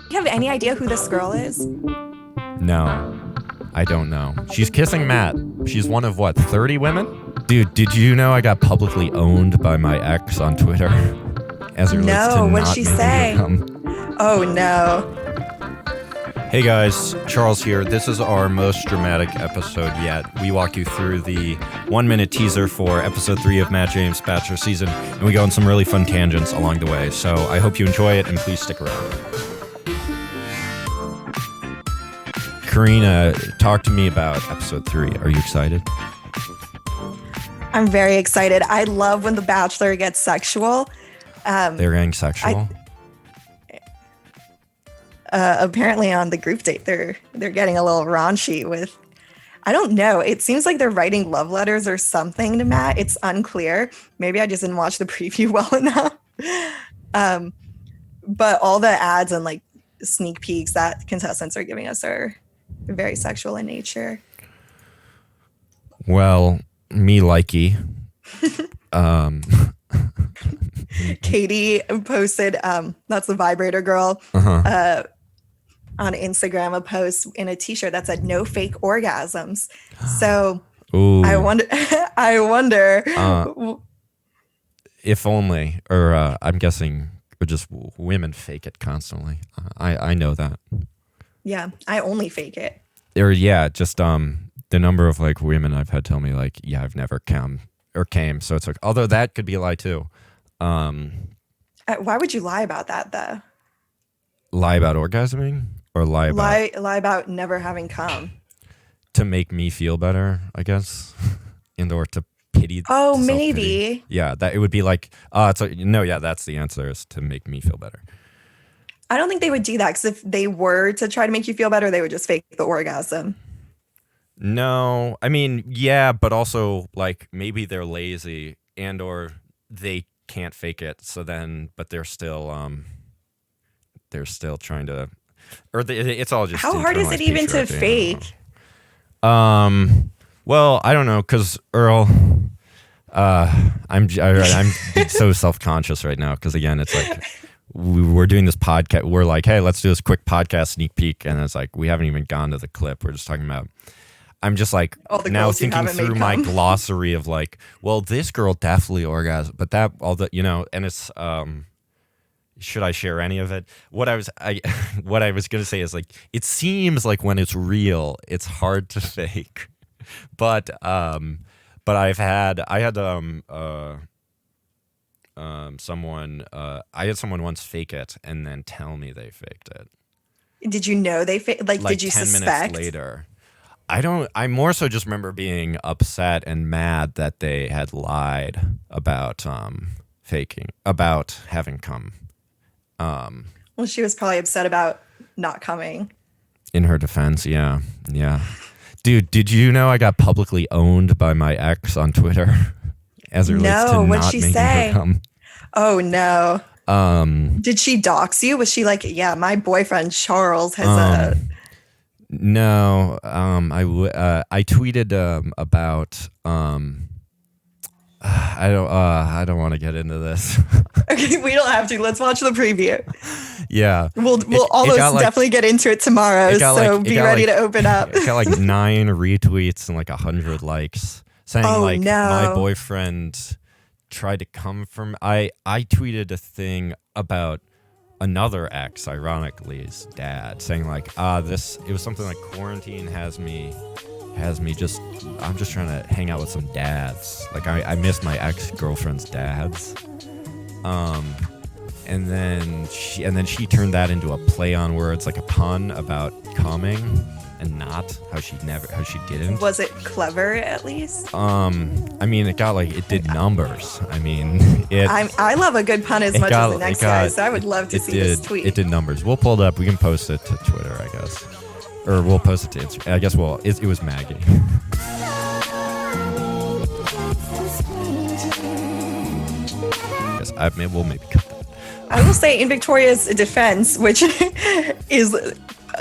you have any idea who this girl is? No, I don't know. She's kissing Matt. She's one of, 30 women? Dude, did you know I got publicly owned by my ex on Twitter? As it relates to No, what'd not she making say? her come. Oh, no. Hey guys, Charles here. This is our most dramatic episode yet. We walk you through the 1-minute teaser for episode 3 of Matt James' Bachelor season, and we go on some really fun tangents along the way. So I hope you enjoy it, and please stick around. Karina, talk to me about episode 3. Are you excited? I'm very excited. I love when The Bachelor gets sexual. They're getting sexual? Apparently on the group date, they're getting a little raunchy with, I don't know. It seems like they're writing love letters or something to Matt. It's unclear. Maybe I just didn't watch the preview well enough. But all the ads and like sneak peeks that contestants are giving us are very sexual in nature. Well, me likey. Katie posted, that's the vibrator girl, on Instagram, a post in a t-shirt that said "No fake orgasms." So Ooh. I wonder. If only, or I'm guessing, just women fake it constantly. I know that. Yeah, I only fake it. Or yeah, just the number of like women I've had tell me like, yeah, I've never come or came. So it's like, although that could be a lie too. Why would you lie about that though? Lie about orgasming or lie about never having come? To make me feel better, I guess, and or to pity. Oh, self-pity. maybe. Yeah, that it would be like, that's the answer is to make me feel better. I don't think they would do that because if they were to try to make you feel better, they would just fake the orgasm. No, I mean, yeah, but also like maybe they're lazy and or they can't fake it. So then, but they're still trying to, or it's all just. How hard is it even to fake? Well, I don't know, cause Earl, I'm so self-conscious right now. Cause again, it's like we're doing this podcast. We're like, hey, let's do this quick podcast sneak peek. And it's like, we haven't even gone to the clip. We're just talking about, I'm just like now thinking through my glossary of like, well, this girl definitely orgasmed, but that all the, and it's, should I share any of it? What I was going to say is like, it seems like when it's real, it's hard to fake, but I had someone once fake it and then tell me they faked it. Did you know they faked? Like, did you 10 suspect? minutes later. I more so just remember being upset and mad that they had lied about about having come. Well, she was probably upset about not coming. In her defense, yeah. Dude, did you know I got publicly owned by my ex on Twitter? As it relates to not making her come. Oh no. Did she dox you? Was she like, yeah, my boyfriend Charles has a... No, I tweeted about I don't want to get into this. Okay, we don't have to. Let's watch the preview. Yeah, we'll definitely get into it tomorrow. So be ready to open up. It got like 9 retweets and like 100 likes saying my boyfriend tried to come from. I tweeted a thing about another ex, ironically's dad, saying like, it was something like quarantine has me just, I'm just trying to hang out with some dads. Like I miss my ex-girlfriend's dads. And then she turned that into a play on words, like a pun about coming and not how she didn't. Was it clever at least? I mean, it did numbers. I mean, I love a good pun as much as the next guy, so I would love to see this tweet. It did numbers. We'll pull it up. We can post it to Twitter, I guess. Or we'll post it to Instagram. I guess it was Maggie. We'll maybe cut that. I will say in Victoria's defense, which is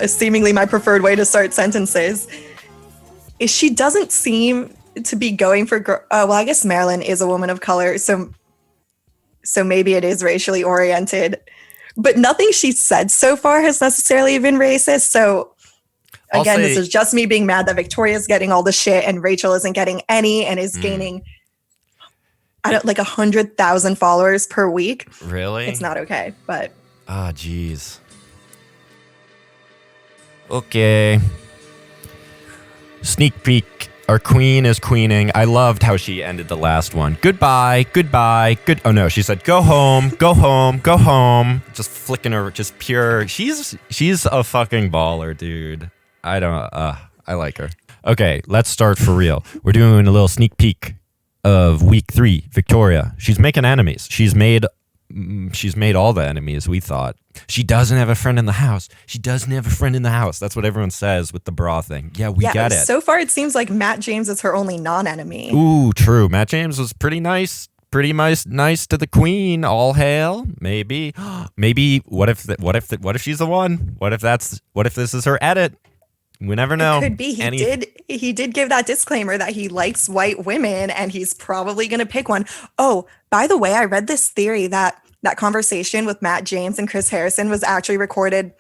seemingly my preferred way to start sentences, is she doesn't seem to be going for well, I guess Marilyn is a woman of color, so maybe it is racially oriented, but nothing she said so far has necessarily been racist. So again, this is just me being mad that Victoria's getting all the shit and Rachel isn't getting any and is gaining like 100,000 followers per week. Really? It's not okay, but geez. Okay. Sneak peek. Our queen is queening. I loved how she ended the last one. Goodbye. Oh no, she said go home. Just flicking her, just pure. She's a fucking baller, dude. I like her. Okay, let's start for real. We're doing a little sneak peek of week 3. Victoria. She's making enemies. She's made all the enemies we thought. She doesn't have a friend in the house. That's what everyone says with the bra thing. Yeah, we get it. So far, it seams like Matt James is her only non-enemy. Ooh, true. Matt James was pretty nice. Nice to the queen. All hail. Maybe. What if she's the one? What if this is her edit? We never know. It could be. He did give that disclaimer that he likes white women and he's probably going to pick one. Oh, by the way, I read this theory that conversation with Matt James and Chris Harrison was actually recorded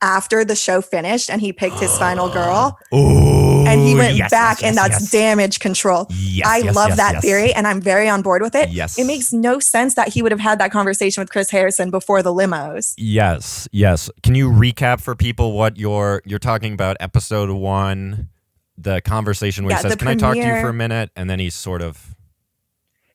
after the show finished and he picked his final girl. Oh, and he went back and that's damage control. I love that theory and I'm very on board with it. Yes. It makes no sense that he would have had that conversation with Chris Harrison before the limos. Yes. Can you recap for people what you're talking about? Episode 1, the conversation where he says, "Can I talk to you for a minute?" And then he's sort of...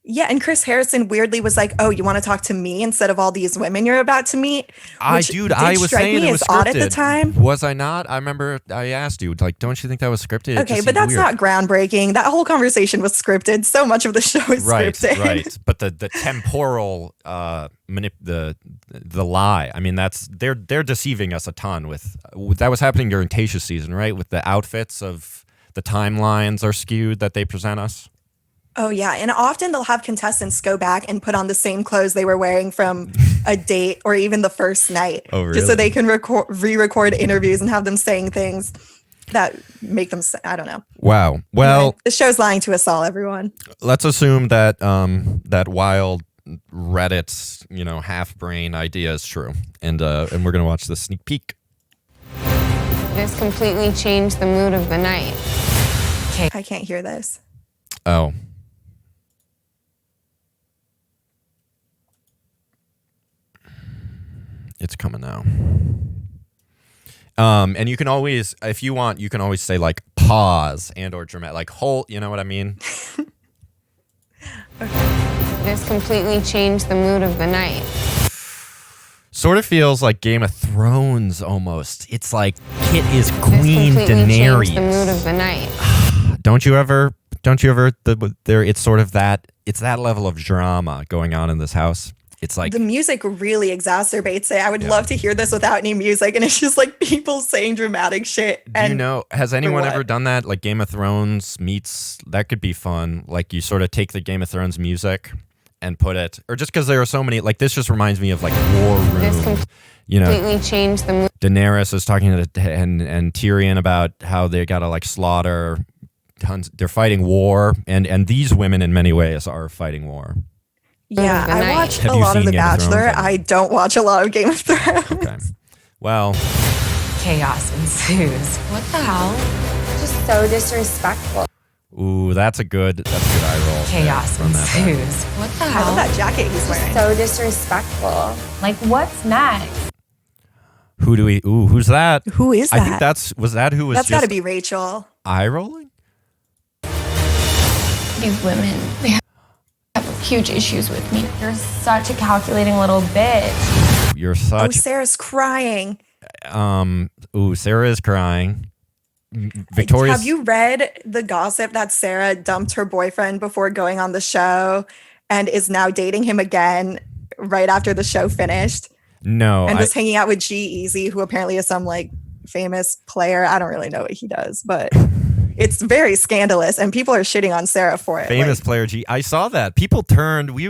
Yeah, and Chris Harrison weirdly was like, "Oh, you want to talk to me instead of all these women you're about to meet?" I was saying it was scripted. Odd at the time. Was I not? I remember I asked you, like, don't you think that was scripted? Okay, but that's not groundbreaking. That whole conversation was scripted. So much of the show is scripted. Right. But the temporal the lie. I mean, they're deceiving us a ton with that was happening during Tayshia's season, right? With the outfits of the timelines are skewed that they present us. Oh, yeah. And often they'll have contestants go back and put on the same clothes they were wearing from a date or even the first night. Oh, really? Just so they can re-record interviews and have them saying things that make them, I don't know. Wow. Well, the show's lying to us all, everyone. Let's assume that that wild Reddit's, half brain idea is true. And we're going to watch the sneak peek. This completely changed the mood of the night. I can't hear this. Oh. It's coming now. And you can always, if you want, you can always say like pause and or dramatic, like hold, you know what I mean? This completely changed the mood of the night. Sort of feels like Game of Thrones almost. It's like Kit is Queen Daenerys. Changed the mood of the night. Don't you ever, it's sort of that, it's that level of drama going on in this house. It's like the music really exacerbates it. I would love to hear this without any music. And it's just like people saying dramatic shit. Do has anyone ever done that? Like Game of Thrones meets, that could be fun. Like you sort of take the Game of Thrones music and put it, or just because there are so many, like this just reminds me of like War Room. This completely changed the mood. Daenerys is talking to and Tyrion about how they gotta like slaughter tons. They're fighting war, and these women in many ways are fighting war. Yeah, I watched a lot of The Bachelor. I don't watch a lot of Game of Thrones. Okay. Well, chaos ensues. What the hell? Just so disrespectful. Ooh, that's a good eye roll. Chaos ensues. What the hell? I love that jacket he's wearing. So disrespectful. Like, what's next? Who's that? Who is that? I think that's That's got to be Rachel. Eye rolling? These women, they have huge issues with me. You're such a calculating little bitch. You're such... Oh, Sarah's crying. Sarah is crying. Victoria's... Have you read the gossip that Sarah dumped her boyfriend before going on the show and is now dating him again right after the show finished? No. And just hanging out with G-Eazy, who apparently is some like famous player. I don't really know what he does, but it's very scandalous and people are shitting on Sarah for it. Famous player G. I saw that. People turned, we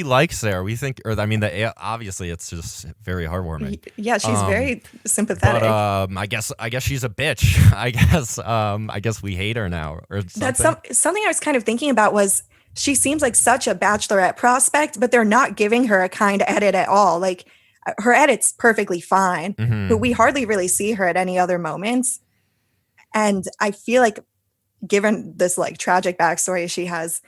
like Sarah. We think, obviously it's just very heartwarming. Yeah, she's very sympathetic. But I guess she's a bitch. I guess we hate her now or something. That's something I was kind of thinking about was she seems like such a bachelorette prospect, but they're not giving her a kind edit at all. Like, Her edit's perfectly fine, Mhm. but we hardly really see her at any other moments. And I feel like given this like tragic backstory she has,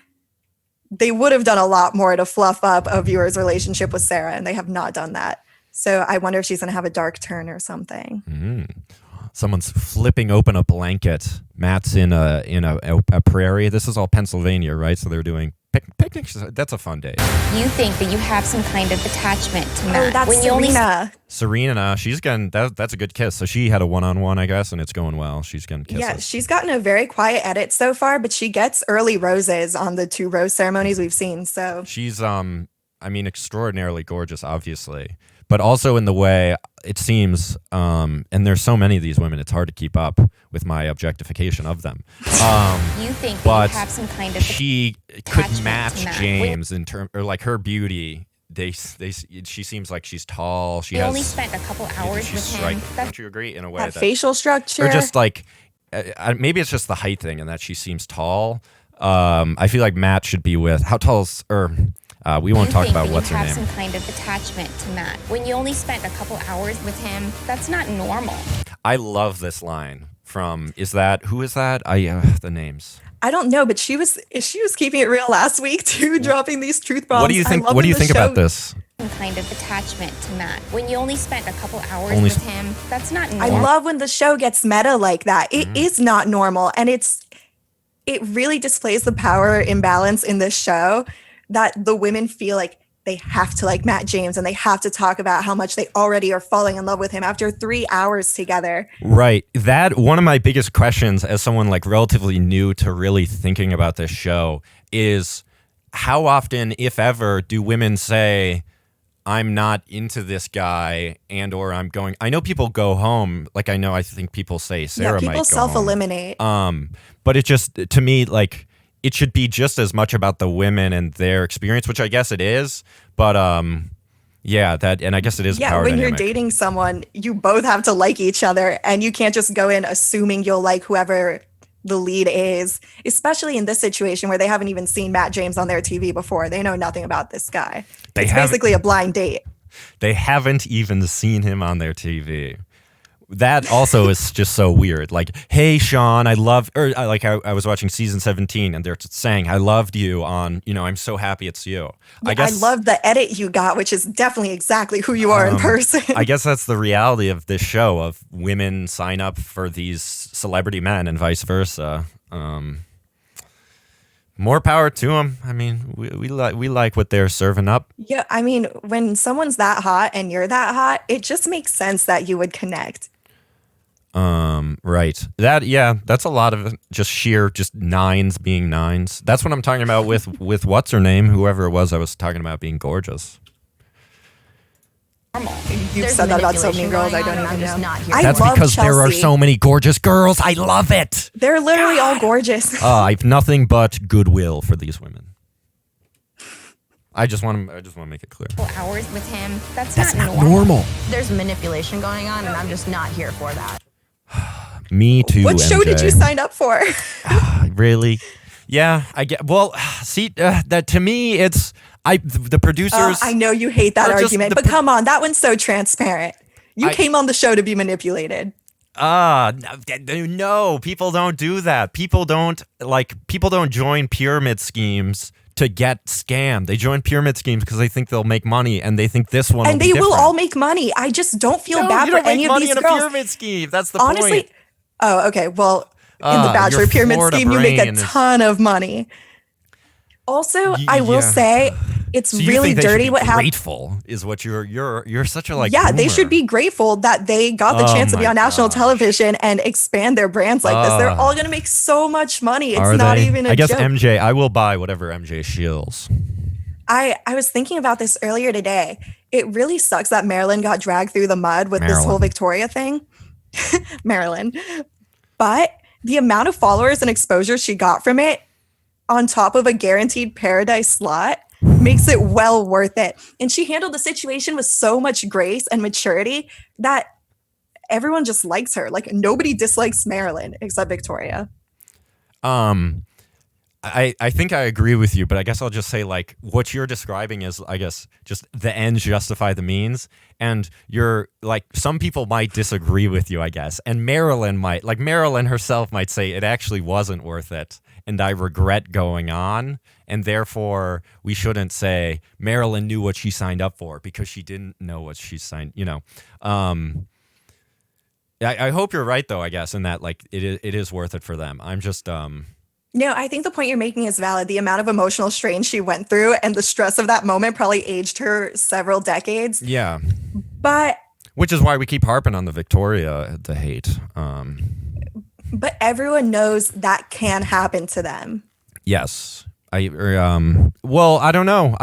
they would have done a lot more to fluff up a viewer's relationship with Sarah, and they have not done that. So I wonder if she's going to have a dark turn or something. Someone's flipping open a blanket. Matt's in a prairie. This is all Pennsylvania, right? So they're doing picnics. That's a fun day. You think that you have some kind of attachment to Matt. Oh, that's when you only Serena. Serena, she's getting that's a good kiss. So she had a one-on-one, I guess, and it's going well. She's getting kisses. Yeah, she's gotten a very quiet edit so far, but she gets early roses on the 2 rose ceremonies we've seen. So She's extraordinarily gorgeous, obviously, but also in the way it seems, and there's so many of these women, it's hard to keep up with my objectification of them. you think but that you have some kind of she could attachment match to Matt. James in term, or like her beauty. She seems like she's tall. She You has. only spent a couple hours she's with striking. him. Don't you agree? In a way that that, facial structure. or just like, maybe it's just the height thing, and that she seems tall. I feel like Matt should be with. How tall is? We won't talk about what's her You name. have some kind of attachment to Matt. When you only spent a couple hours with him, that's not normal. I love this line from. Who is that? The names. I don't know, but she was keeping it real last week too, dropping these truth bombs. What do you think? I love What do you when the think about show- this? Some kind of attachment to Matt. When you only spent a couple hours Only with him, that's not I normal. love when the show gets meta like that. It is not normal, and it really displays the power imbalance in this show that the women feel like they have to like Matt James and they have to talk about how much they already are falling in love with him after 3 hours together. Right. That one of my biggest questions as someone like relatively new to really thinking about this show is how often, if ever, do women say, I'm not into this guy and or I'm going. I know people go home. Like I think people say Sarah might go People home. self-eliminate. But it just, to me, like, it should be just as much about the women and their experience, which I guess it is. But and I guess it is. Yeah, power when dynamic. you're dating someone, you both have to like each other, and you can't just go in assuming you'll like whoever the lead is, especially in this situation where they haven't even seen Matt James on their TV before. They know nothing about this guy. It's basically a blind date. They haven't even seen him on their TV. That also is just so weird. Like, hey, Sean, I was watching season 17 and they're saying, I loved you on, I'm so happy it's you. Yeah, I love the edit you got, which is definitely exactly who you are in person. I guess that's the reality of this show, of women sign up for these celebrity men and vice versa. More power to them. I mean, we like what they're serving up. Yeah, I mean, when someone's that hot and you're that hot, it just makes sense that you would connect. Right. That's a lot of just nines being nines. That's what I'm talking about with what's her name, whoever it was I was talking about being gorgeous. You've said that about so many girls, I don't even know. That's love because there are Chelsea. so many gorgeous girls. I love it. They're literally all gorgeous. I've nothing but goodwill for these women. I just want to make it clear. Hours with him, that's not normal. There's manipulation going on, and I'm just not here for that. Me too. What show did MJ. you sign up for? Really? Yeah, I get. Well, see, that to me, it's the producers. I know you hate that are just argument, the but come on, that one's so transparent. You came on the show to be manipulated. No, people don't do that. People don't join pyramid schemes to get scammed. They join pyramid schemes because they think they'll make money, and they think this one. And will they be will different. all make money. I just don't feel No, bad you for don't make any of money these in girls. a pyramid scheme. That's the Honestly, point. oh, okay. Well, in the Bachelor your pyramid Florida scheme, you make a brain is- ton of money. Also, I will say it's So you really think they should dirty be what happened. Grateful is what you're such a like. Yeah, they boomer. should be grateful that they got the Oh chance to be my on national gosh. television and expand their brands like this. They're all going to make so much money. It's Are not they? even a I guess joke. MJ. I will buy whatever MJ shills. I was thinking about this earlier today. It really sucks that Marilyn got dragged through the mud with this whole Victoria thing. Marilyn. But the amount of followers and exposure she got from it on top of a guaranteed Paradise slot makes it well worth it. And she handled the situation with so much grace and maturity that everyone just likes her. Like nobody dislikes Marilyn except Victoria. I think I agree with you, but I guess I'll just say like what you're describing is, I guess, just the ends justify the means. And you're like, some people might disagree with you, I guess. And Marilyn herself might say it actually wasn't worth it. And I regret going on. And therefore, we shouldn't say Marilyn knew what she signed up for because she didn't know what she signed, I hope you're right, though, I guess, in that like it is worth it for them. I'm just No, I think the point you're making is valid. The amount of emotional strain she went through and the stress of that moment probably aged her several decades. Yeah. But which is why we keep harping on the hate. But everyone knows that can happen to them. Yes. Well, I don't know.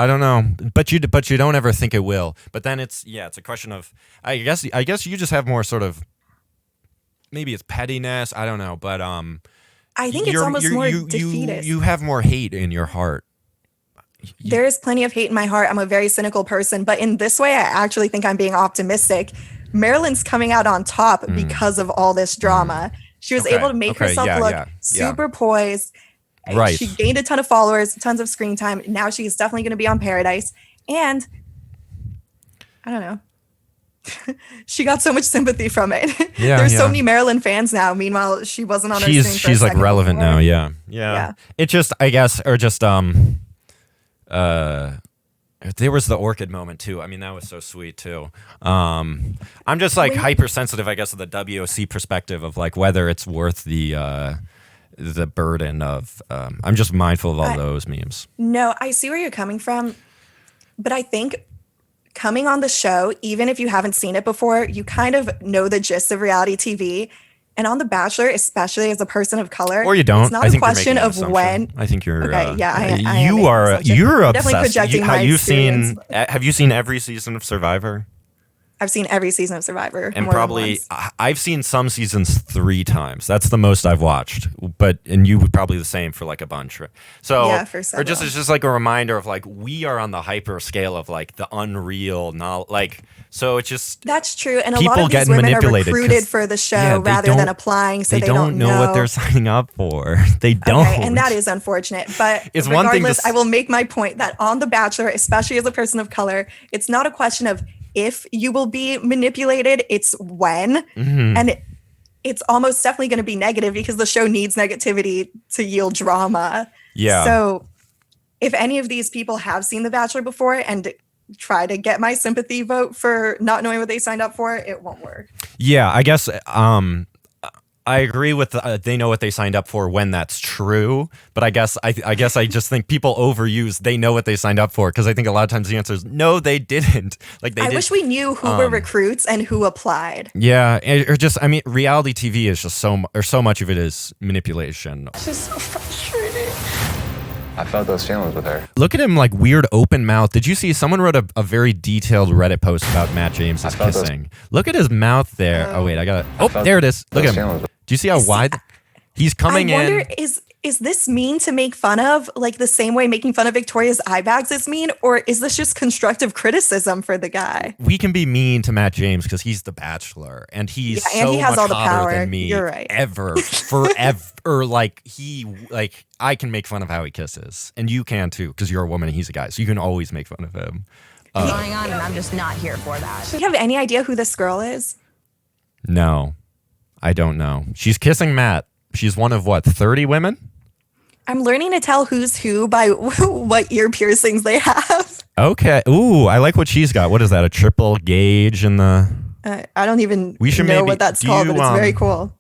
But you don't ever think it will. But then it's a question of, I guess you just have more sort of, maybe it's pettiness. I don't know. But I think it's almost more defeatist. You have more hate in your heart. There is plenty of hate in my heart. I'm a very cynical person, but in this way, I actually think I'm being optimistic. Marilyn's coming out on top because of all this drama. She was able to make herself look super poised. Right. She gained a ton of followers, tons of screen time. Now she's definitely going to be on Paradise. And I don't know. She got so much sympathy from it. Yeah, There's so many Marilyn fans now. Meanwhile, she wasn't on her screen for a she's like second relevant before. now. Yeah. It just, I guess, or just there was the orchid moment too. I mean, that was so sweet too. I'm just like hypersensitive, I guess, to the WOC perspective of like whether it's worth the burden of. I'm just mindful of all those memes. No, I see where you're coming from, but I think coming on the show, even if you haven't seen it before, you kind of know the gist of reality TV. And on The Bachelor, especially as a person of color, or you don't. It's not I think a question you're of making an when. I think you're. Okay, yeah, You're I'm obsessed. definitely projecting my experience. Have you seen every season of Survivor? I've seen every season of Survivor. And more than probably once. I've seen some seasons 3 times. That's the most I've watched. And you would probably the same for like a bunch. So Yeah, for it's several. just like a reminder of like we are on the hyper scale of like the unreal so it's just That's true. And a people lot of these getting women are manipulated recruited 'cause- for the show yeah, they rather than don't- applying, so they don't know what they're signing up for. They don't. Okay, and that is unfortunate. But It's one thing to regardless, I will make my point that on The Bachelor, especially as a person of color, it's not a question of if you will be manipulated, it's when. Mm-hmm. And it's almost definitely going to be negative because the show needs negativity to yield drama. Yeah. So if any of these people have seen The Bachelor before and try to get my sympathy vote for not knowing what they signed up for, it won't work. Yeah, I guess I agree with they know what they signed up for when that's true, but I guess I just think people overuse they know what they signed up for because I think a lot of times the answer is no, they didn't. Like I wish we knew who were recruits and who applied. Yeah, or just I mean, reality TV is just so much of it is manipulation. It's just so frustrating. I felt those feelings with her. Look at him like weird open mouth. Did you see someone wrote a very detailed Reddit post about Matt James's kissing? Look at his mouth there. Oh wait, I got it. Oh, there it is. Look at him. Do you see how wide he's coming in? I wonder, is this mean to make fun of, like the same way making fun of Victoria's eye bags is mean, or is this just constructive criticism for the guy? We can be mean to Matt James because he's the Bachelor and he's and he has much all the hotter power. than me. You're right. Forever. Like I can make fun of how he kisses, and you can too because you're a woman and he's a guy, so you can always make fun of him. Going on, and I'm just not here for that. Do you have any idea who this girl is? No, I don't know. She's kissing Matt. She's one of 30 women? I'm learning to tell who's who by what ear piercings they have. Okay. Ooh, I like what she's got. What is that? A triple gauge in the? I don't even We should know maybe- what that's do called, you, but it's very cool.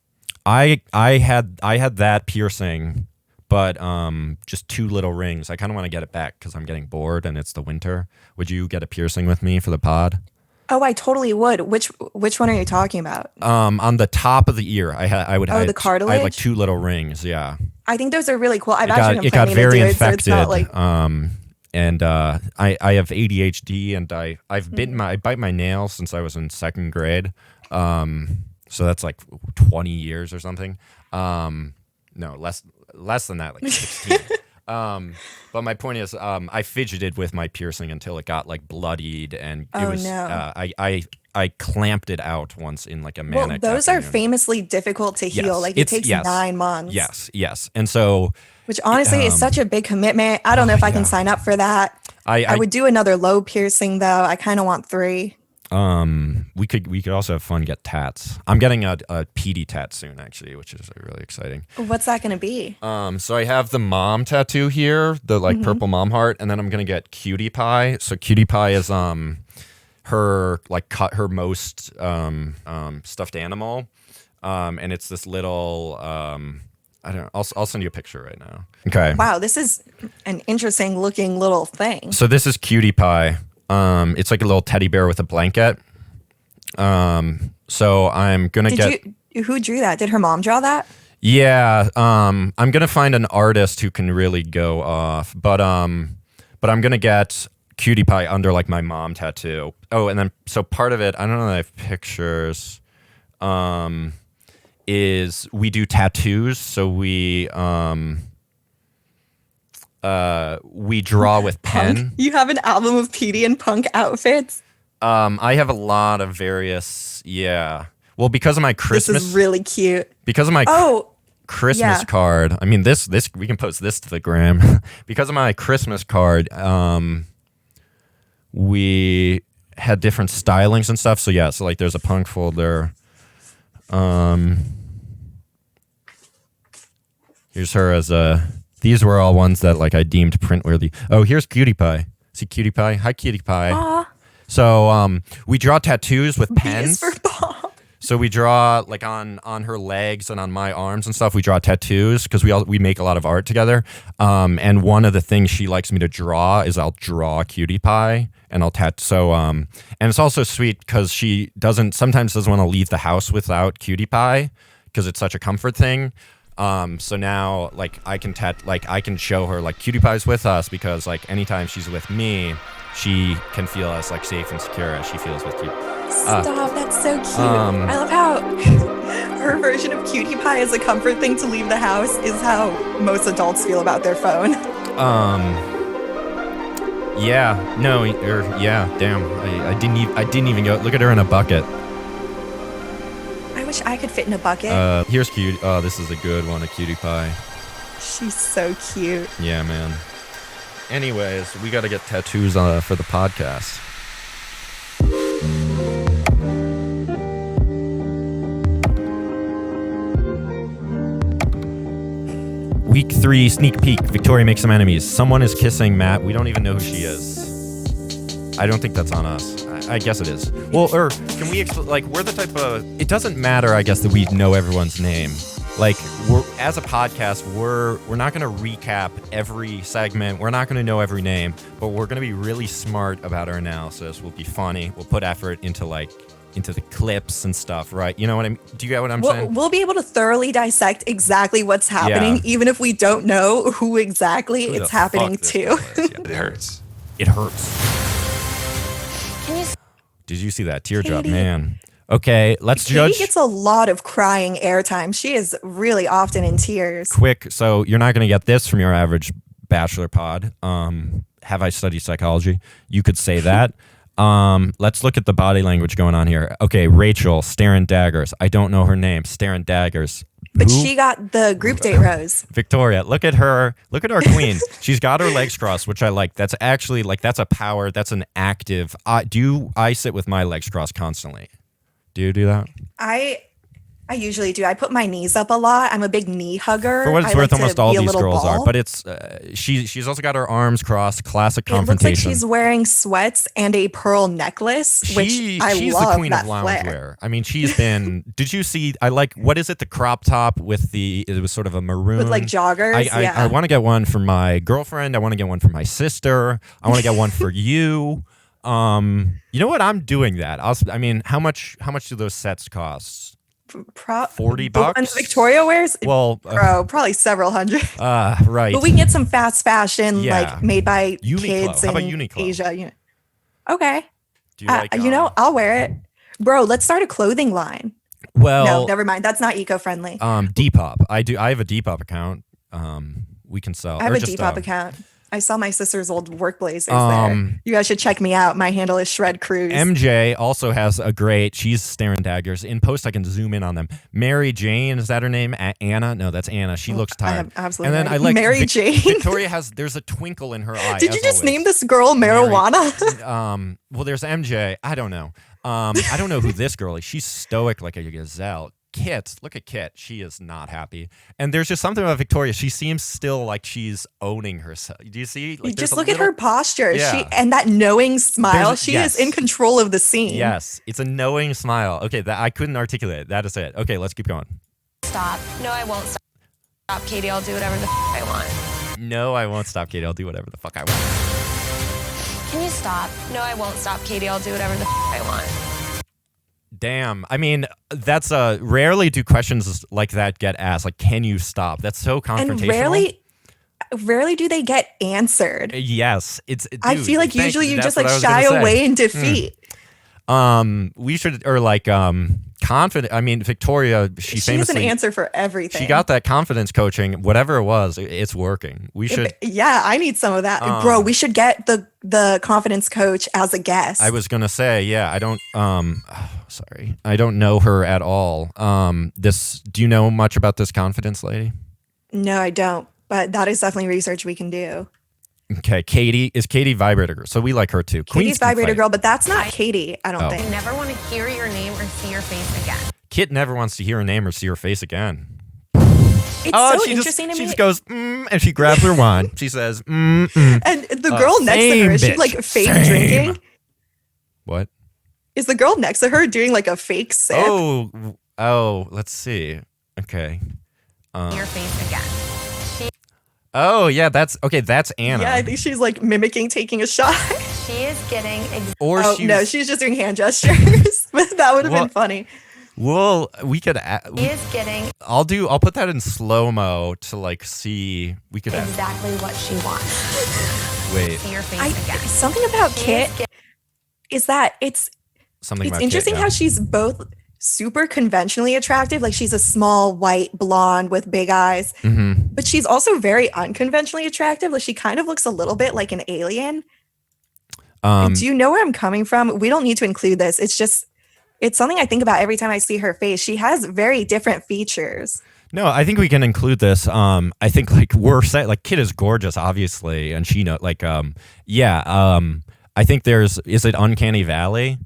I had that piercing, but just 2 little rings. I kind of want to get it back because I'm getting bored and it's the winter. Would you get a piercing with me for the pod? Oh, I totally would. Which one are you talking about? On the top of the ear, I would. Oh, I the had cartilage? like 2 little rings. Yeah. I think those are really cool. I've It actually been got planning very to do it, so infected. it's not like And I have ADHD, and I've bitten I bite my nails since I was in 2nd grade. So that's like 20 years or something. No, less than that, like 16. But my point is, I fidgeted with my piercing until it got like bloodied, and it was. no. I clamped it out once in like a Well, manic. those are afternoon. famously difficult to heal. Yes, Like it takes yes, 9 months. Yes. And so Which honestly is such a big commitment. I don't know if I can sign up for that. I would do another lobe piercing though. I kind of want 3. we could also have fun, get tats. I'm getting a PD tat soon actually, which is really exciting. What's that going to be? So I have the mom tattoo here, the like purple mom heart, and then I'm gonna get Cutie Pie. So Cutie Pie is her like her most stuffed animal, and it's this little I don't know. I'll send you a picture right now. Okay. Wow, this is an interesting looking little thing. So this is Cutie Pie. It's like a little teddy bear with a blanket. So I'm gonna Who drew that? Did her mom draw that? Yeah. I'm gonna find an artist who can really go off, but I'm gonna get Cutie Pie under like my mom tattoo. Oh, and then so part of it, I don't know that I have pictures. Is we do tattoos, so we draw with pen. Punk. You have an album of PD and punk outfits? I have a lot of various, well, because of my Christmas, This is really cute. because of my Christmas yeah. card. I mean, this we can post this to the gram. Because of my Christmas card, we had different stylings and stuff. So yeah, so like there's a punk folder. Here's her as these were all ones that like I deemed print worthy. Oh, here's Cutie Pie. See Cutie Pie? Hi, Cutie Pie. Aww. So we draw tattoos with B pens. is for Bob. So we draw like on her legs and on my arms and stuff. We draw tattoos because we make a lot of art together. And one of the things she likes me to draw is I'll draw Cutie Pie and I'll tattoo. So and it's also sweet because she sometimes doesn't want to leave the house without Cutie Pie because it's such a comfort thing. So now like I can show her like Cutie Pie's with us because like anytime she's with me, she can feel as like safe and secure as she feels with Cutie. Stop, that's so cute. I love how her version of Cutie Pie as a comfort thing to leave the house is how most adults feel about their phone. Yeah, no, damn. I didn't even go. Look at her in a bucket. I wish I could fit in a bucket. Here's Cutie. Oh, this is a good one, a Cutie Pie. She's so cute. Yeah, man. Anyways, we got to get tattoos for the podcast. Week 3 sneak peek. Victoria makes some enemies. Someone is kissing Matt. We don't even know who she is. I don't think that's on us. I guess it is. Well, or can we like we're the type of. It doesn't matter, I guess, that we know everyone's name. Like as a podcast, we're not going to recap every segment. We're not going to know every name, but we're going to be really smart about our analysis. We'll be funny. We'll put effort into the clips and stuff, right? You know what I mean? Do you get what I'm saying? We'll be able to thoroughly dissect exactly what's happening, even if we don't know who exactly it's happening to. It hurts. It hurts. Can you Did you see that teardrop, Katie. man? Okay, let's Katie judge. gets a lot of crying airtime. She is really often in tears. Quick, so you're not going to get this from your average Bachelor pod. Have I studied psychology? You could say that. Let's look at the body language going on here. Okay, Rachel, staring daggers. I don't know her name. Staring daggers. But Who? she got the group date rose. Victoria, look at her. Look at our queen. She's got her legs crossed, which I like. That's actually like that's a power. That's an active. I sit with my legs crossed constantly. Do you do that? I usually do. I put my knees up a lot. I'm a big knee hugger. For what it's I worth, like to almost all be a these little girls ball. are. But it's she's also got her arms crossed. Classic It looks like confrontation. she's wearing sweats and a pearl necklace, which I she's love the queen that of flare. loungewear. I mean, she's been. Did you see? I like. What is it? The crop top with the. It was sort of a maroon. With like joggers. I want to get one for my girlfriend. I want to get one for my sister. I want to get one for you. You know what? I'm doing that. I mean, how much do those sets cost? $40. The ones Victoria wears? Well, bro, probably several hundred. right. But we can get some fast fashion, Yeah. like made by Uniqlo. kids How about in Uniqlo? Asia. Okay. Do you like? I'll wear it. Bro, let's start a clothing line. Well, No, never mind. That's not eco-friendly. Depop. I have a Depop account. We can sell. I have or a just, Depop account. I saw my sister's old work blazers there. Um, You guys should check me out. My handle is Shred Cruise. MJ also has a great. She's staring daggers. In post, I can zoom in on them. Mary Jane, is that her name? Anna? No, that's Anna. She looks tired. Absolutely. And then right. I like Mary Jane. Victoria has. There's a twinkle in her eye. Did you as just always. name this girl marijuana? Well, there's MJ. I don't know. I don't know who this girl is. She's stoic like a gazelle. Kit, look at Kit. She is not happy. And there's just something about Victoria. She seems still like she's owning herself. Do you see? Like, Just look at her posture. Yeah. And that knowing smile. She yes. is in control of the scene. Yes, it's a knowing smile. Okay, I couldn't articulate it. That is it. Okay, let's keep going. Stop. No, I won't stop, Katie. I'll do whatever the I want. No, I won't stop, Katie. I'll do whatever the fuck I want. Can you stop? No, I won't stop, Katie. I'll do whatever the I want. Damn. I mean, that's rarely do questions like that get asked. Like, can you stop? That's so confrontational. And rarely do they get answered. Yes, it's. Dude, I feel like thank usually you that's just like what I was shy gonna say. away in defeat. We should, or like confident. I mean, Victoria, she She has famously an answer for everything. she got that confidence coaching. Whatever it was, it's working. We should. Yeah, I need some of that. Bro, we should get the confidence coach as a guest. I was gonna say, yeah. I don't. Sorry, I don't know her at all. Do you know much about this confidence lady? No, I don't. But that is definitely research we can do. Okay, Katie Vibrator Girl. So we like her too. Katie's Queens can vibrator fight. girl, but that's not Katie, I don't Oh. I think. never want to hear your name or see your face again. Kit never wants to hear her name or see her face again. It's so she interesting to she me. just goes, and she grabs her wand. She says, And the girl next to same her, is she bitch, like fake same. drinking? What? Is the girl next to her doing like a fake sip? Oh, let's see. Okay. Your face again. Oh, yeah, that's Anna. Yeah, I think she's like mimicking taking a shot. She is getting Or Oh, she's, no, she's just doing hand gestures. But that would have Well, been funny. well, we could. she is getting I'll put that in slow mo to like see. We could. exactly what she wants. Wait, See your face again. Something about She Kit is get- is that it's something. about interesting Kit, how yeah. she's both super conventionally attractive. Like she's a small white blonde with big eyes, but she's also very unconventionally attractive. Like she kind of looks a little bit like an alien. Do you know where I'm coming from? We don't need to include this. It's something I think about every time I see her face. She has very different features. No, I think we can include this. I think like we're set. Like Kit is gorgeous, obviously, and she I think is it Uncanny Valley?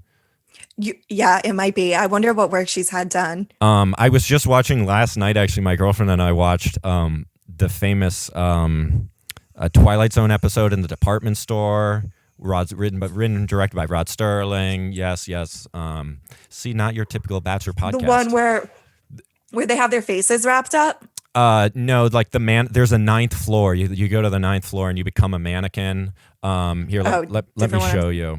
Yeah, it might be. I wonder what work she's had done. I was just watching last night. Actually, my girlfriend and I watched the famous Twilight Zone episode in the department store. Written and directed by Rod Sterling. Yes. See, not your typical Bachelor podcast. The one where they have their faces wrapped up. No, like there's a 9th floor. You go to the 9th floor and you become a mannequin. Here, let me different one. show you.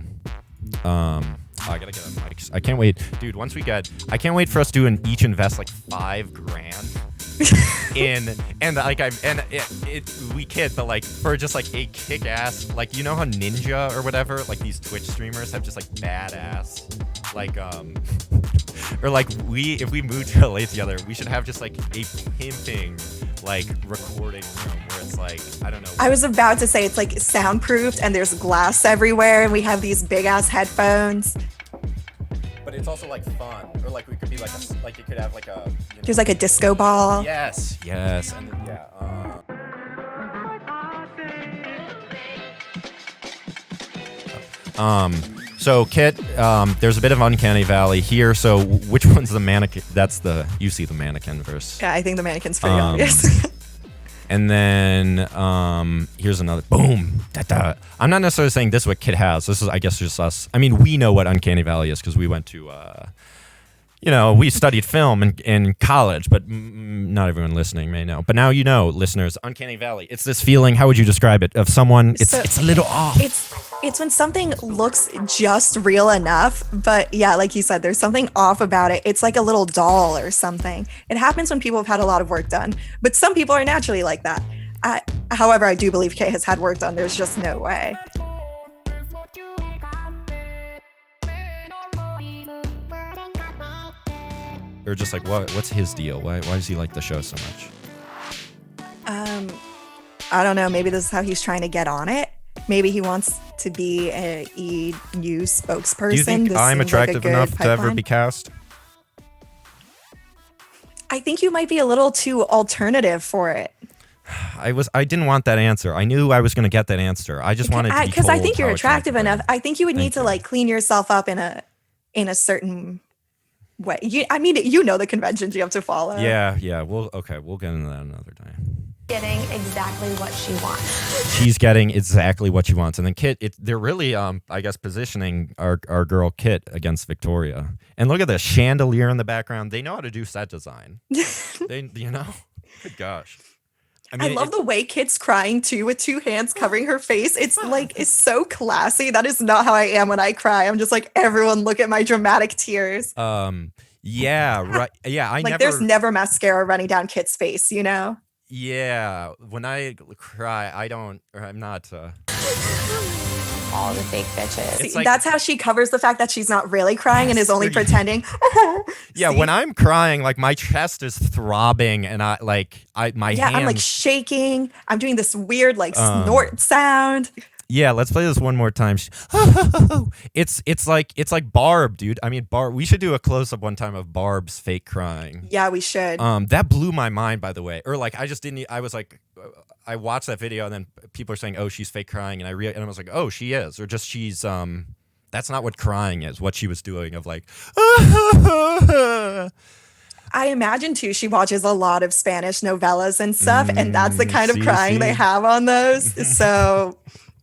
I gotta get a mic. I can't wait, dude. I can't wait for us to each invest like $5,000 we kid, but like for just like a kick-ass, like you know how Ninja or whatever, like these Twitch streamers have just like badass, like or like if we move to LA together, we should have just like a pimping like recording room where it's like I don't know. I was about to say it's like soundproofed and there's glass everywhere and we have these big ass headphones. But it's also like fun, or like we could be like you could have like a. There's like a disco ball. Yes, and yeah. So Kit, there's a bit of Uncanny Valley here. So which one's the mannequin? You see the mannequin verse. Yeah, I think the mannequin's pretty obvious. And then here's another boom. Da-da. I'm not necessarily saying this is what Kit has. This is, I guess, just us. I mean, we know what Uncanny Valley is because we went to, we studied film in college, but not everyone listening may know. But now you know, listeners, Uncanny Valley. It's this feeling. How would you describe it? Of someone. It's a little off. It's when something looks just real enough, but yeah, like you said, there's something off about it. It's like a little doll or something. It happens when people have had a lot of work done, but some people are naturally like that. However, I do believe Kit has had work done. There's just no way. Or just like, what's his deal? Why does he like the show so much? I don't know. Maybe this is how he's trying to get on it. Maybe he wants to be a EU spokesperson. Do you think This I'm seems like a attractive good enough to ever pipeline. be cast? I think you might be a little too alternative for it. I didn't want that answer. I knew I was going to get that answer. I just wanted to be Because I told think you're how attractive I enough. am. I think you would need Thank to you. like clean yourself up in a certain way. You know the conventions you have to follow. Yeah. We'll get into that another time. Getting exactly what she wants. She's getting exactly what she wants, and then Kit. They're really, I guess, positioning our girl Kit against Victoria. And look at the chandelier in the background. They know how to do set design. Good gosh. I love the way Kit's crying too, with two hands covering her face. It's so classy. That is not how I am when I cry. I'm just like, everyone look at my dramatic tears. Yeah, right. Yeah, There's never mascara running down Kit's face, you know? Yeah, when I cry, I'm not. All the fake bitches. It's like- That's how she covers the fact that she's not really crying and is only pretending. Yeah, See? when I'm crying, like my chest is throbbing, and my hands. I'm like shaking. I'm doing this weird snort sound. Yeah, let's play this one more time. It's like Barb, dude. I mean, Barb. We should do a close up one time of Barb's fake crying. Yeah, we should. That blew my mind, by the way. Or like, I just didn't. I was like, I watched that video, and then people are saying, "Oh, she's fake crying," and I was like, "Oh, she is," or just she's. That's not what crying is. What she was doing of like. I imagine too, she watches a lot of Spanish novellas and stuff, and that's the kind of crying they have on those. So.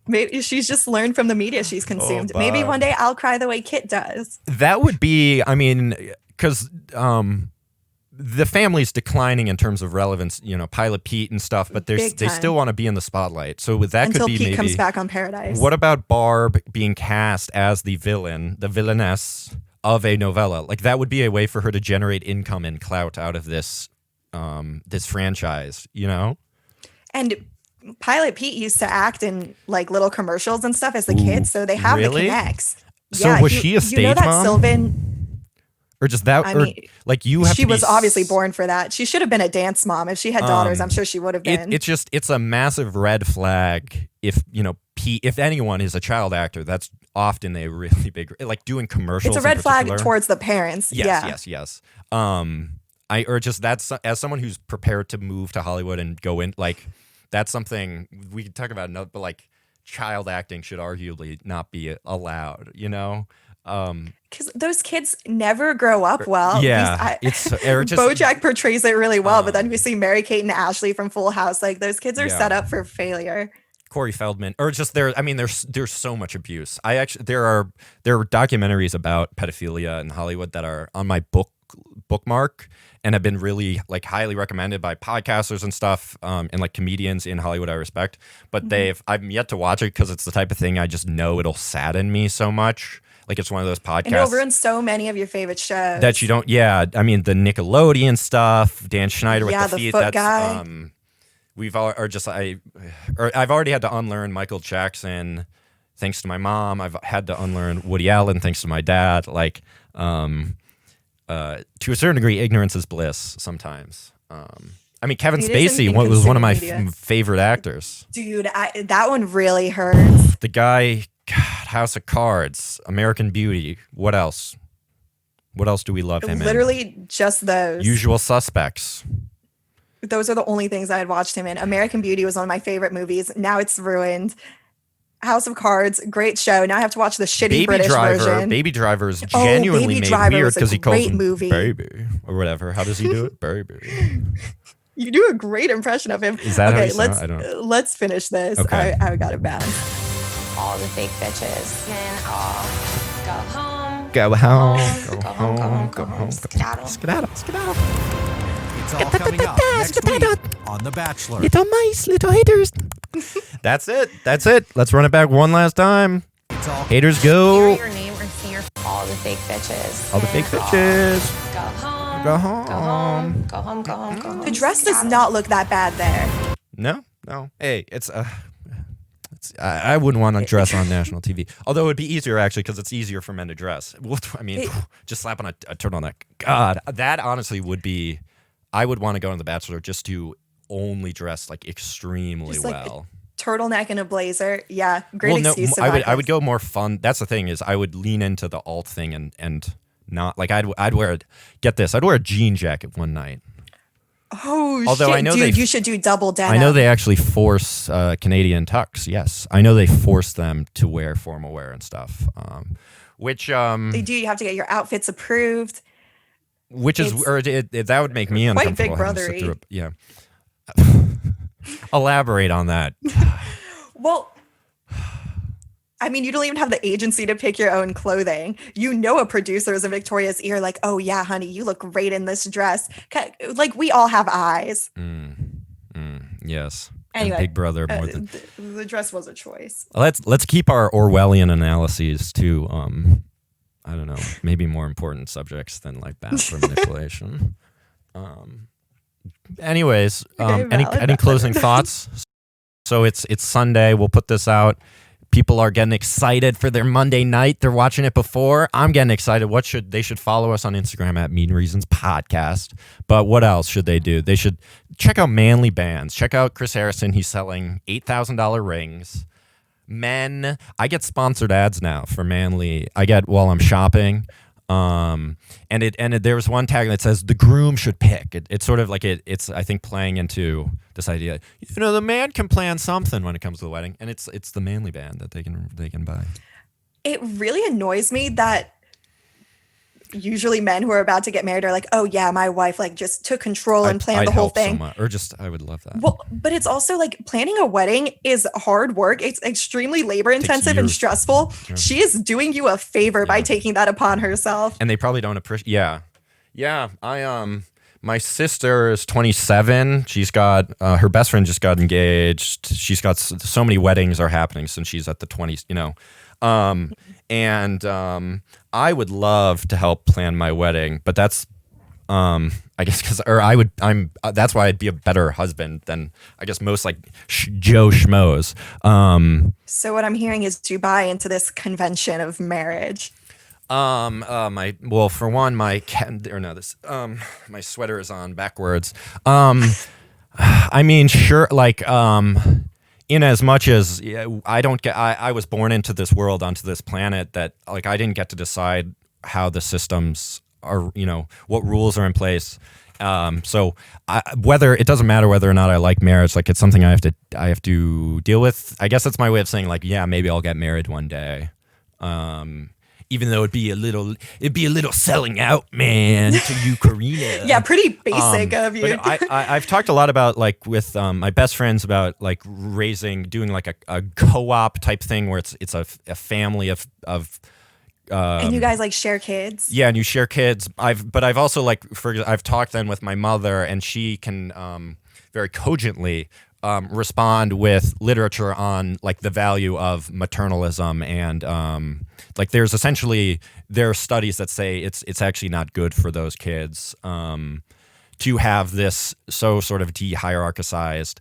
Maybe she's just learned from the media she's consumed. Maybe one day I'll cry the way Kit does. That would be, I mean, because the family's declining in terms of relevance, Pilot Pete and stuff, but they still want to be in the spotlight. So that Until could be Pete maybe. comes back on Paradise. What about Barb being cast as the villainess of a novella? Like that would be a way for her to generate income and clout out of this franchise, And Pilot Pete used to act in like little commercials and stuff as a kid, so they have really? the connects. So was she a stage you know that mom? Sylvan, Or just that? she was obviously born for that. She should have been a dance mom. If she had daughters, I'm sure she would have been. It's a massive red flag if Pete, if anyone is a child actor, that's often a really big, like doing commercials. It's a red flag towards the parents. Yes. That's as someone who's prepared to move to Hollywood and go in, like that's something we could talk about. But like child acting should arguably not be allowed. Because those kids never grow up well. Yeah, BoJack portrays it really well, but then we see Mary-Kate and Ashley from Full House. Like those kids are set up for failure. Corey Feldman, or just there. I mean, there's so much abuse. There are documentaries about pedophilia in Hollywood that are on my bookmark and have been really like highly recommended by podcasters and stuff, and like comedians in Hollywood I respect. But I'm yet to watch it because it's the type of thing I just know it'll sadden me so much. Like it's one of those podcasts. And it'll ruin so many of your favorite shows. That you don't. Yeah, I mean the Nickelodeon stuff, Dan Schneider with the feet. Foot guy. I've already had to unlearn Michael Jackson thanks to my mom. I've had to unlearn Woody Allen thanks to my dad. Like, to a certain degree, ignorance is bliss sometimes. I mean, Kevin Spacey was one of my favorite actors. Dude, that one really hurts. The guy, God, House of Cards, American Beauty. What else? What else do we love him in? Literally just those. Usual Suspects. Those are the only things I had watched him in. American Beauty was one of my favorite movies. Now it's ruined. House of Cards, great show. Now I have to watch the shitty British version. Baby Driver is genuinely Baby made Driver weird because he calls him movie. baby or whatever. How does he do it? Baby. You do a great impression of him. Is that okay? how I don't. Let's finish this. Okay. I got it bad. All the fake bitches can all go home. Go home. Go home. Go home. Go home. Skedaddle. Skedaddle. Skedaddle. It's all coming up next week on The Bachelor. Little mice, little haters. That's it. Let's run it back one last time. Haters go. Hear your name or see your all the fake bitches. All the fake bitches. Go home. Go home. Go home. Go home. Go home. Go home. The dress does not look that bad there. No. Hey, I wouldn't want to dress on national TV. Although it would be easier actually because it's easier for men to dress. I mean, just slap on a turtleneck. God, that honestly would be. I would want to go on The Bachelor just to only dressed like extremely Just, like, well. turtleneck and a blazer. Yeah, great excuse to I would go more fun. That's the thing is I would lean into the alt thing and not like I'd wear I'd wear a jean jacket one night. Oh, Although shit, I know dude, you should do double denim. I know they actually force Canadian tux. Yes, I know they force them to wear formal wear and stuff. Which They do. You have to get your outfits approved. That would make me quite uncomfortable. Big Brother-y. Yeah. Elaborate on that. Well, I mean, you don't even have the agency to pick your own clothing. You know, a producer is in Victoria's ear, like, oh yeah, honey, you look great in this dress. Like, we all have eyes. Yes. Anyway, and Big Brother more than the dress was a choice. Let's keep our Orwellian analyses to I don't know, maybe more important subjects than like bathroom manipulation. Anyways, any closing thoughts? So it's Sunday. We'll put this out. People are getting excited for their Monday night. They're watching it before. I'm getting excited. They should follow us on Instagram at Mean Reasons Podcast. But what else should they do? They should check out Manly Bands. Check out Chris Harrison. He's selling $8,000 rings. Men, I get sponsored ads now for Manly. I get while I'm shopping. There was one tag that says the groom should pick. It's sort of like it's I think playing into this idea. You know, the man can plan something when it comes to the wedding, and it's the Manly Band that they can buy. It really annoys me that usually men who are about to get married are like, oh yeah, my wife like just took control and planned the whole thing. I would love that. Well, but it's also like planning a wedding is hard work. It's extremely labor intensive and stressful. Yeah. She is doing you a favor by taking that upon herself. And they probably don't appreciate. Yeah. My sister is 27. She's got her best friend just got engaged. She's got so many weddings are happening since she's at the 20s. You know. I would love to help plan my wedding, but that's, I guess that's why I'd be a better husband than I guess most like Joe Schmoes. So what I'm hearing is you buy into this convention of marriage. My sweater is on backwards. I mean, sure, like, in as much as I was born into this world, onto this planet, that like I didn't get to decide how the systems are, you know, what rules are in place. Whether it doesn't matter whether or not I like marriage, like it's something I have to deal with. I guess that's my way of saying like, yeah, maybe I'll get married one day. Even though it'd be a little selling out, man, to you, Karina. Yeah, pretty basic of you. But I've talked a lot about like with my best friends about like doing like a co-op type thing where it's a family of and you guys like share kids. Yeah, and you share kids. I've also I've talked then with my mother, and she can very cogently respond with literature on like the value of maternalism and like there are studies that say it's actually not good for those kids to have this so sort of de-hierarchicized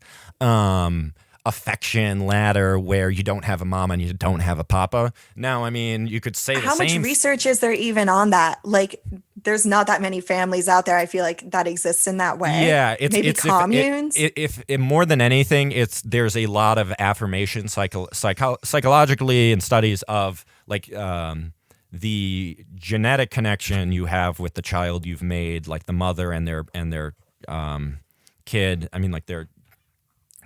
affection ladder where you don't have a mama and you don't have a papa. Now, I mean, you could say the same. How much research is there even on that? Like, there's not that many families out there, I feel like, that exist in that way. Yeah, maybe communes. If more than anything, there's a lot of affirmation psychologically in studies of like the genetic connection you have with the child you've made, like the mother and their kid. I mean, like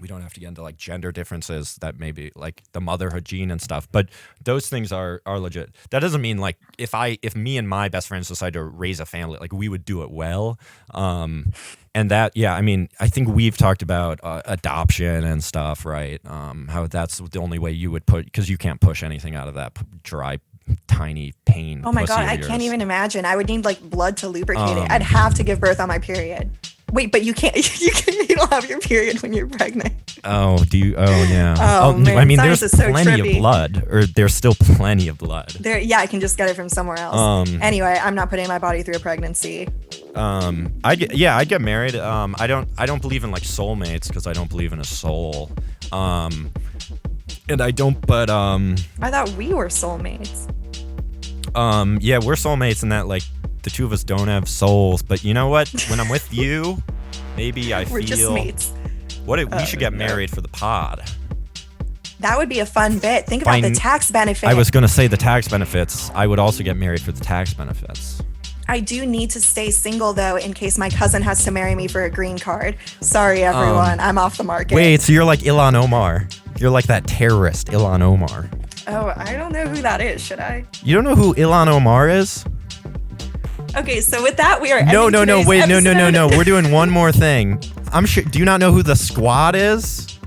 we don't have to get into like gender differences that maybe like the motherhood gene and stuff, but those things are legit. That doesn't mean like if me and my best friends decide to raise a family, like we would do it well. And that, yeah, I mean, I think we've talked about adoption and stuff, right? How that's the only way you would because you can't push anything out of that dry, tiny pain. Oh my God, I can't even imagine. I would need like blood to lubricate it. I'd have to give birth on my period. Wait, but you can't. You don't have your period when you're pregnant. Oh, do you? Oh, yeah. Oh man, I mean, science there's is so plenty trippy. of blood, or there's still plenty of blood. Yeah, I can just get it from somewhere else. Anyway, I'm not putting my body through a pregnancy. I'd get married. I don't believe in like soulmates because I don't believe in a soul. And I don't. But I thought we were soulmates. Yeah, we're soulmates in that like the two of us don't have souls, but you know what? When I'm with you, maybe I We're feel just mates. We should get married for the pod. That would be a fun bit. Think about the tax benefit. I was going to say the tax benefits. I would also get married for the tax benefits. I do need to stay single, though, in case my cousin has to marry me for a green card. Sorry, everyone. I'm off the market. Wait, so you're like Ilhan Omar. You're like that terrorist, Ilhan Omar. Oh, I don't know who that is. Should I? You don't know who Ilhan Omar is? Okay, so with that, we are No, ending today's wait, episode. no. We're doing one more thing. I'm sure. Do you not know who the Squad is?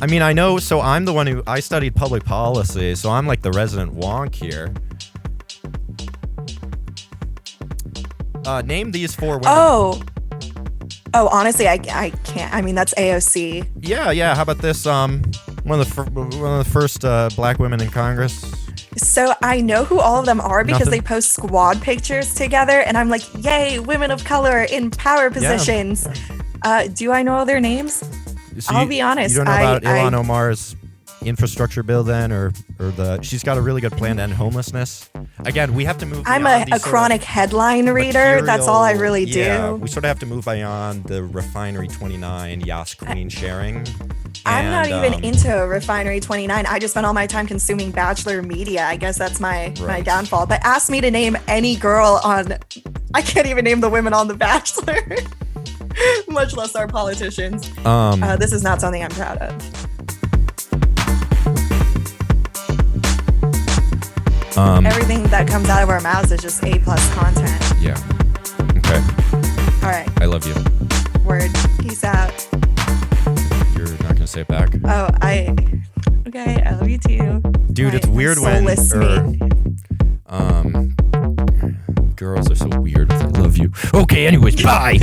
I mean, I know. So I'm the one I studied public policy, so I'm like the resident wonk here. Name these 4 women. Oh, honestly, I can't. I mean, that's AOC. Yeah. How about this? One of the first black women in Congress. So I know who all of them are because they post squad pictures together, and I'm like, yay, women of color in power positions. Do I know all their names? So I'll be honest. You don't know about Ilhan Omar's infrastructure bill then, or she's got a really good plan to end homelessness. Again, we have to move. I'm a chronic headline reader. That's all I really do. Yeah, we sort of have to move beyond the Refinery 29 Yas Queen sharing. I'm not even into Refinery 29. I just spend all my time consuming Bachelor media. I guess that's my downfall. But ask me to name any girl on... I can't even name the women on The Bachelor. Much less our politicians. This is not something I'm proud of. Everything that comes out of our mouths is just A+ content. Yeah. Okay. All right. I love you. Word. Peace out. You're not gonna say it back. Oh, okay. I love you too. Dude, it's weird when girls are so weird with I love you. Okay, anyways, bye.